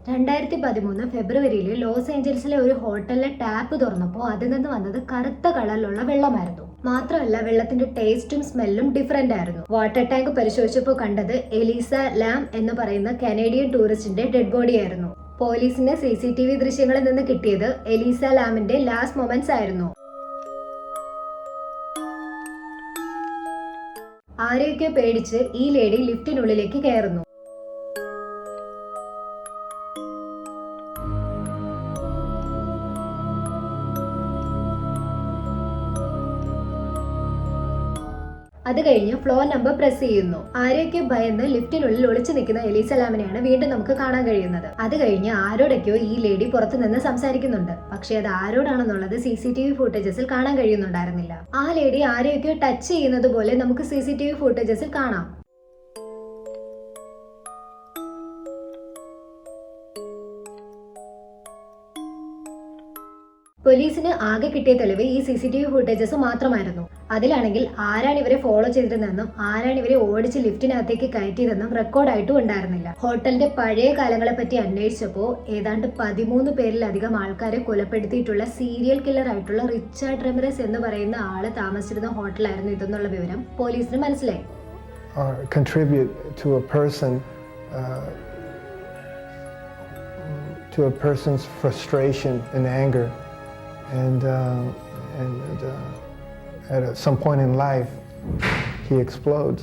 2013 ഫെബ്രുവരിയിൽ ലോസ് ഏഞ്ചൽസിലെ ഒരു ഹോട്ടലിലെ ടാപ്പ് തുറന്നപ്പോൾ അതിൽ നിന്ന് വന്നത് കറുത്ത കളറിലുള്ള വെള്ളമായിരുന്നു. മാത്രമല്ല വെള്ളത്തിന്റെ ടേസ്റ്റും സ്മെല്ലും ഡിഫറെന്റ് ആയിരുന്നു. വാട്ടർ ടാങ്ക് പരിശോധിച്ചപ്പോൾ കണ്ടത് എലീസ ലാം എന്ന് പറയുന്ന കനേഡിയൻ ടൂറിസ്റ്റിന്റെ ഡെഡ് ബോഡി ആയിരുന്നു. പോലീസിന് CCTV ദൃശ്യങ്ങളിൽ നിന്ന് കിട്ടിയത് എലീസ ലാമിന്റെ ലാസ്റ്റ് മൊമെന്റ്സ് ആയിരുന്നു. ആരെയൊക്കെ പേടിച്ച് ഈ ലേഡി ലിഫ്റ്റിനുള്ളിലേക്ക് കയറുന്നു. അത് കഴിഞ്ഞ് ഫ്ലോർ നമ്പർ പ്രസ് ചെയ്യുന്നു. ആരെയൊക്കെ ഭയന്ന് ലിഫ്റ്റിനുള്ളിൽ ഒളിച്ചു നിൽക്കുന്ന എലീസ ലാമിനെയാണ് വീണ്ടും നമുക്ക് കാണാൻ കഴിയുന്നത്. അത് കഴിഞ്ഞ് ആരോടൊക്കെയോ ഈ ലേഡി പുറത്തു നിന്ന് സംസാരിക്കുന്നുണ്ട്. പക്ഷെ അത് ആരോടാണെന്നുള്ളത് CCTV ഫുട്ടേജസിൽ കാണാൻ കഴിയുന്നുണ്ടായിരുന്നില്ല. ആ ലേഡി ആരെയൊക്കെയോ ടച്ച് ചെയ്യുന്നത് പോലെ നമുക്ക് CCTV ഫുട്ടേജസിൽ കാണാം. പോലീസിന് ആകെ കിട്ടിയ തെളിവ് ഈ CCTV ഫുട്ടേജസ് മാത്രമായിരുന്നു. അതിലാണെങ്കിൽ ആരാണ് ഇവരെ ഫോളോ ചെയ്തിരുന്നതെന്നും ആരാണ് ഇവരെ ഓടിച്ച് ലിഫ്റ്റിനകത്തേക്ക് കയറ്റിയതെന്നും റെക്കോർഡായിട്ടും ഉണ്ടായിരുന്നില്ല. ഹോട്ടലിന്റെ പഴയ കാലങ്ങളെ പറ്റി അന്വേഷിച്ചപ്പോൾ ഏതാണ്ട് 13 പേരിലധികം ആൾക്കാരെ കൊലപ്പെടുത്തിയിട്ടുള്ള സീരിയൽ കില്ലർ ആയിട്ടുള്ള റിച്ചാർഡ് റെമിറസ് എന്ന് പറയുന്ന ആള് താമസിച്ചിരുന്ന ഹോട്ടലായിരുന്നു ഇതെന്നുള്ള വിവരം പോലീസിന് മനസ്സിലായി. To a person's frustration and anger. And at some point in life, he explodes.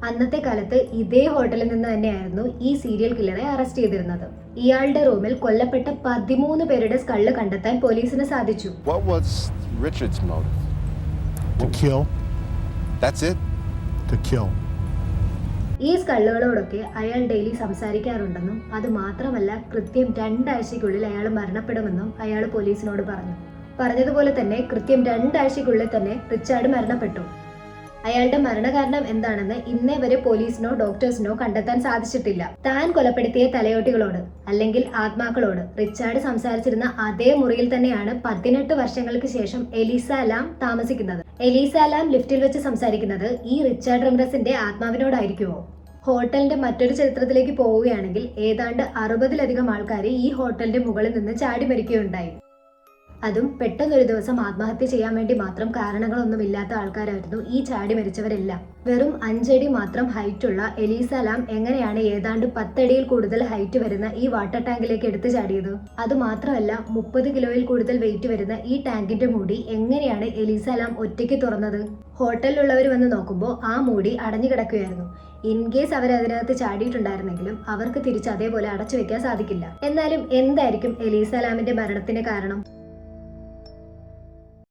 അന്നത്തെ കാലത്ത് ഇതേ ഹോട്ടലിൽ നിന്ന് തന്നെയായിരുന്നു ഈ സീരിയൽ കില്ലറെ അറസ്റ്റ് ചെയ്തിരുന്നത്. ഇയാളുടെ റൂമിൽ കൊല്ലപ്പെട്ട 13 പേരുടെ സ്കള്ള് കണ്ടെത്താൻ പോലീസിന് സാധിച്ചു. What was Richard's motive? To kill. That's it? To kill. ഈ സ്കള്ളുകളോടൊക്കെ അയാൾ ഡെയിലി സംസാരിക്കാറുണ്ടെന്നും അത് മാത്രമല്ല കൃത്യം 2 ആഴ്ചയ്ക്കുള്ളിൽ അയാൾ മരണപ്പെടുമെന്നും അയാൾ പോലീസിനോട് പറഞ്ഞതുപോലെ തന്നെ കൃത്യം 2 ആഴ്ചയ്ക്കുള്ളിൽ തന്നെ റിച്ചാർഡ് മരണപ്പെട്ടു. അയാളുടെ മരണകാരണം എന്താണെന്ന് ഇന്നേ വരെ പോലീസിനോ ഡോക്ടേഴ്സിനോ കണ്ടെത്താൻ സാധിച്ചിട്ടില്ല. താൻ കൊലപ്പെടുത്തിയ തലയോട്ടികളോട് അല്ലെങ്കിൽ ആത്മാക്കളോട് റിച്ചാർഡ് സംസാരിച്ചിരുന്ന അതേ മുറിയിൽ തന്നെയാണ് 18 വർഷങ്ങൾക്ക് ശേഷം എലീസ ലാം താമസിക്കുന്നത്. എലീസ ലാം ലിഫ്റ്റിൽ വെച്ച് സംസാരിക്കുന്നത് ഈ റിച്ചാർഡ് റെമിറസിന്റെ ആത്മാവിനോടായിരിക്കുമോ? ഹോട്ടലിന്റെ മറ്റൊരു ചരിത്രത്തിലേക്ക് പോവുകയാണെങ്കിൽ ഏതാണ്ട് 60-ലധികം ആൾക്കാർ ഈ ഹോട്ടലിന്റെ മുകളിൽ നിന്ന് ചാടി മരിക്കുകയുണ്ടായി. അതും പെട്ടെന്നൊരു ദിവസം ആത്മഹത്യ ചെയ്യാൻ വേണ്ടി മാത്രം കാരണങ്ങളൊന്നുമില്ലാത്ത ആൾക്കാരായിരുന്നു ഈ ചാടി മരിച്ചവരെല്ലാം. വെറും 5 അടി മാത്രം ഹൈറ്റുള്ള എലീസ ലാം എങ്ങനെയാണ് ഏതാണ്ട് 10 അടിയിൽ കൂടുതൽ ഹൈറ്റ് വരുന്ന ഈ വാട്ടർ ടാങ്കിലേക്ക് എടുത്തു ചാടിയത്? അതുമാത്രമല്ല 30 കിലോയിൽ കൂടുതൽ വെയിറ്റ് വരുന്ന ഈ ടാങ്കിന്റെ മൂടി എങ്ങനെയാണ് എലീസ ലാം ഒറ്റയ്ക്ക് തുറന്നത്? ഹോട്ടലിലുള്ളവർ വന്ന് നോക്കുമ്പോൾ ആ മൂടി അടഞ്ഞു കിടക്കുകയായിരുന്നു. ഇൻ കേസ് അവർ അതിനകത്ത് ചാടിയിട്ടുണ്ടായിരുന്നെങ്കിലും അവർക്ക് തിരിച്ച് അതേപോലെ അടച്ചു വെക്കാൻ സാധിക്കില്ല. എന്നാലും എന്തായിരിക്കും എലീസ ലാമിന്റെ മരണത്തിന് കാരണം?